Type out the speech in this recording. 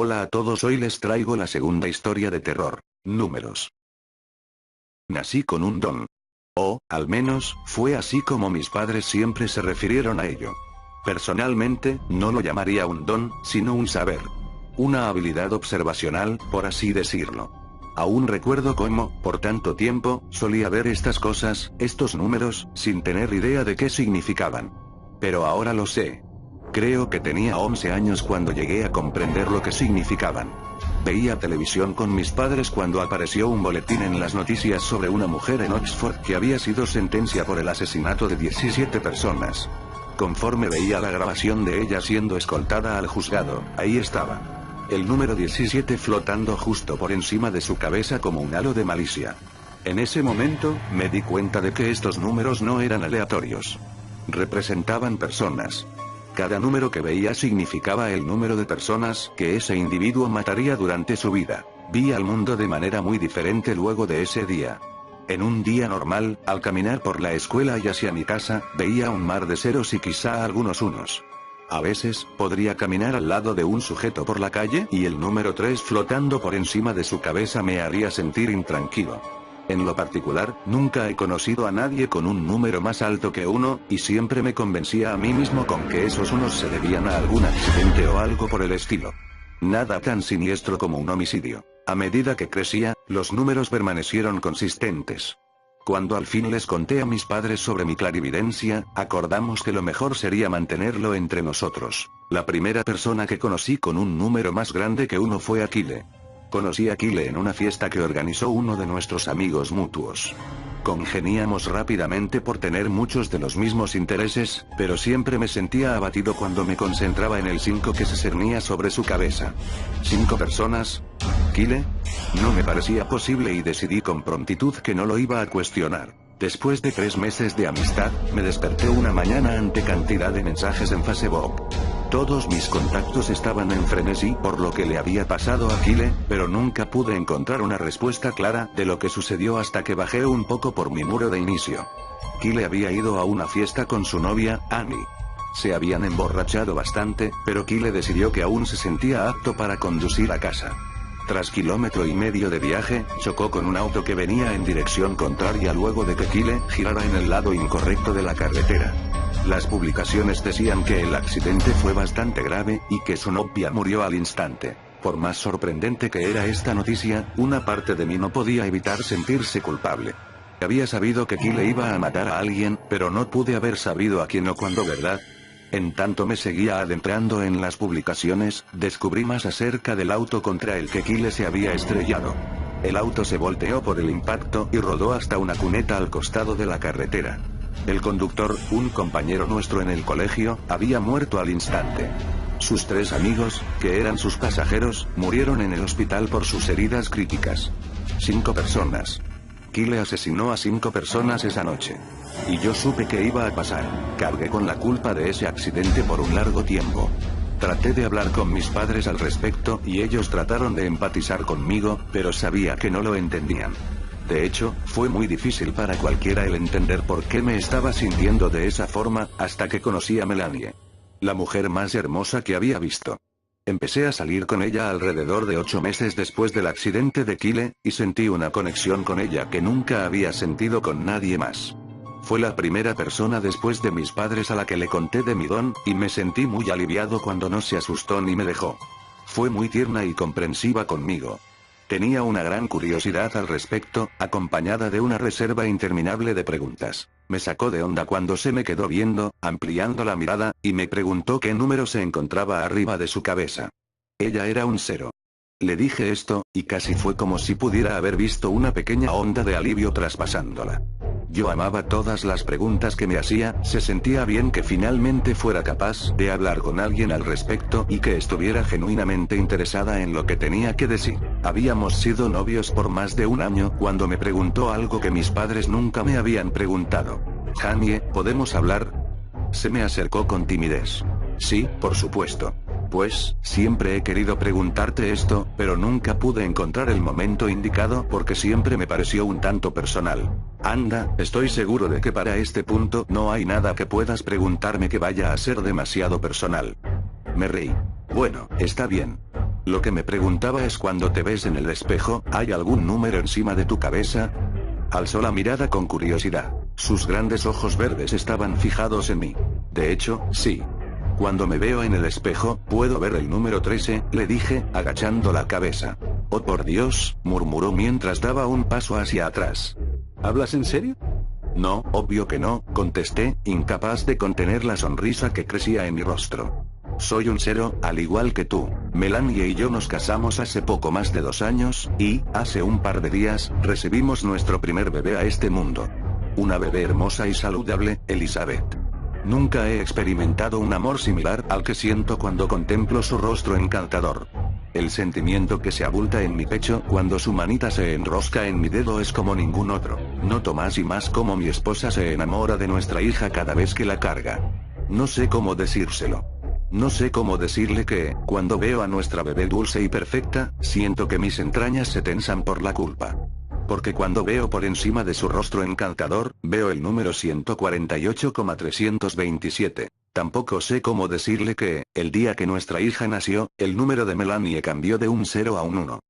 Hola a todos, hoy les traigo la segunda historia de terror. Números. Nací con un don. O, al menos, fue así como mis padres siempre se refirieron a ello. Personalmente, no lo llamaría un don, sino un saber. Una habilidad observacional, por así decirlo. Aún recuerdo cómo, por tanto tiempo, solía ver estas cosas, estos números, sin tener idea de qué significaban. Pero ahora lo sé. Creo que tenía 11 años cuando llegué a comprender lo que significaban. Veía televisión con mis padres cuando apareció un boletín en las noticias sobre una mujer en Oxford que había sido sentenciada por el asesinato de 17 personas. Conforme veía la grabación de ella siendo escoltada al juzgado, ahí estaba. El número 17 flotando justo por encima de su cabeza como un halo de malicia. En ese momento, me di cuenta de que estos números no eran aleatorios. Representaban personas. Cada número que veía significaba el número de personas que ese individuo mataría durante su vida. Vi al mundo de manera muy diferente luego de ese día. En un día normal, al caminar por la escuela y hacia mi casa, veía un mar de ceros y quizá algunos unos. A veces, podría caminar al lado de un sujeto por la calle y el número 3 flotando por encima de su cabeza me haría sentir intranquilo. En lo particular, nunca he conocido a nadie con un número más alto que 1, y siempre me convencía a mí mismo con que esos unos se debían a algún accidente o algo por el estilo. Nada tan siniestro como un homicidio. A medida que crecía, los números permanecieron consistentes. Cuando al fin les conté a mis padres sobre mi clarividencia, acordamos que lo mejor sería mantenerlo entre nosotros. La primera persona que conocí con un número más grande que 1 fue Aquile. Conocí a Aquile en una fiesta que organizó uno de nuestros amigos mutuos. Congeniamos rápidamente por tener muchos de los mismos intereses, pero siempre me sentía abatido cuando me concentraba en el 5 que se cernía sobre su cabeza. ¿5 personas? ¿Aquile? No me parecía posible y decidí con prontitud que no lo iba a cuestionar. Después de 3 meses de amistad, me desperté una mañana ante cantidad de mensajes en Facebook. Todos mis contactos estaban en frenesí por lo que le había pasado a Aquile, pero nunca pude encontrar una respuesta clara de lo que sucedió hasta que bajé un poco por mi muro de inicio. Aquile había ido a una fiesta con su novia, Annie. Se habían emborrachado bastante, pero Aquile decidió que aún se sentía apto para conducir a casa. Tras 1,5 kilómetros de viaje, chocó con un auto que venía en dirección contraria luego de que Aquile girara en el lado incorrecto de la carretera. Las publicaciones decían que el accidente fue bastante grave, y que su novia murió al instante. Por más sorprendente que era esta noticia, una parte de mí no podía evitar sentirse culpable. Había sabido que Aquile iba a matar a alguien, pero no pude haber sabido a quién o cuándo, ¿verdad? En tanto me seguía adentrando en las publicaciones, descubrí más acerca del auto contra el que Aquile se había estrellado. El auto se volteó por el impacto y rodó hasta una cuneta al costado de la carretera. El conductor, un compañero nuestro en el colegio, había muerto al instante. Sus 3 amigos, que eran sus pasajeros, murieron en el hospital por sus heridas críticas. 5 personas. Aquile asesinó a 5 personas esa noche. Y yo supe que iba a pasar. Cargué con la culpa de ese accidente por un largo tiempo. Traté de hablar con mis padres al respecto y ellos trataron de empatizar conmigo, pero sabía que no lo entendían. De hecho, fue muy difícil para cualquiera el entender por qué me estaba sintiendo de esa forma, hasta que conocí a Melanie. La mujer más hermosa que había visto. Empecé a salir con ella alrededor de 8 meses después del accidente de Aquile, y sentí una conexión con ella que nunca había sentido con nadie más. Fue la primera persona después de mis padres a la que le conté de mi don, y me sentí muy aliviado cuando no se asustó ni me dejó. Fue muy tierna y comprensiva conmigo. Tenía una gran curiosidad al respecto, acompañada de una reserva interminable de preguntas. Me sacó de onda cuando se me quedó viendo, ampliando la mirada, y me preguntó qué número se encontraba arriba de su cabeza. Ella era un 0. Le dije esto, y casi fue como si pudiera haber visto una pequeña onda de alivio traspasándola. Yo amaba todas las preguntas que me hacía, se sentía bien que finalmente fuera capaz de hablar con alguien al respecto y que estuviera genuinamente interesada en lo que tenía que decir. Habíamos sido novios por más de 1 año cuando me preguntó algo que mis padres nunca me habían preguntado. Annie, ¿podemos hablar? Se me acercó con timidez. Sí, por supuesto. Pues, siempre he querido preguntarte esto, pero nunca pude encontrar el momento indicado porque siempre me pareció un tanto personal. Anda, estoy seguro de que para este punto no hay nada que puedas preguntarme que vaya a ser demasiado personal. Me reí. Bueno, está bien. Lo que me preguntaba es cuando te ves en el espejo, ¿hay algún número encima de tu cabeza? Alzó la mirada con curiosidad. Sus grandes ojos verdes estaban fijados en mí. De hecho, sí. Cuando me veo en el espejo, puedo ver el número 13, le dije, agachando la cabeza. Oh por Dios, murmuró mientras daba un paso hacia atrás. ¿Hablas en serio? No, obvio que no, contesté, incapaz de contener la sonrisa que crecía en mi rostro. Soy un 0, al igual que tú. Melanie y yo nos casamos hace poco más de 2 años, y, hace un par de días, recibimos nuestro primer bebé a este mundo. Una bebé hermosa y saludable, Elizabeth. Nunca he experimentado un amor similar al que siento cuando contemplo su rostro encantador. El sentimiento que se abulta en mi pecho cuando su manita se enrosca en mi dedo es como ningún otro. Noto más y más cómo mi esposa se enamora de nuestra hija cada vez que la carga. No sé cómo decírselo. No sé cómo decirle que, cuando veo a nuestra bebé dulce y perfecta, siento que mis entrañas se tensan por la culpa. Porque cuando veo por encima de su rostro encantador, veo el número 148,327. Tampoco sé cómo decirle que, el día que nuestra hija nació, el número de Melanie cambió de un 0 a un 1.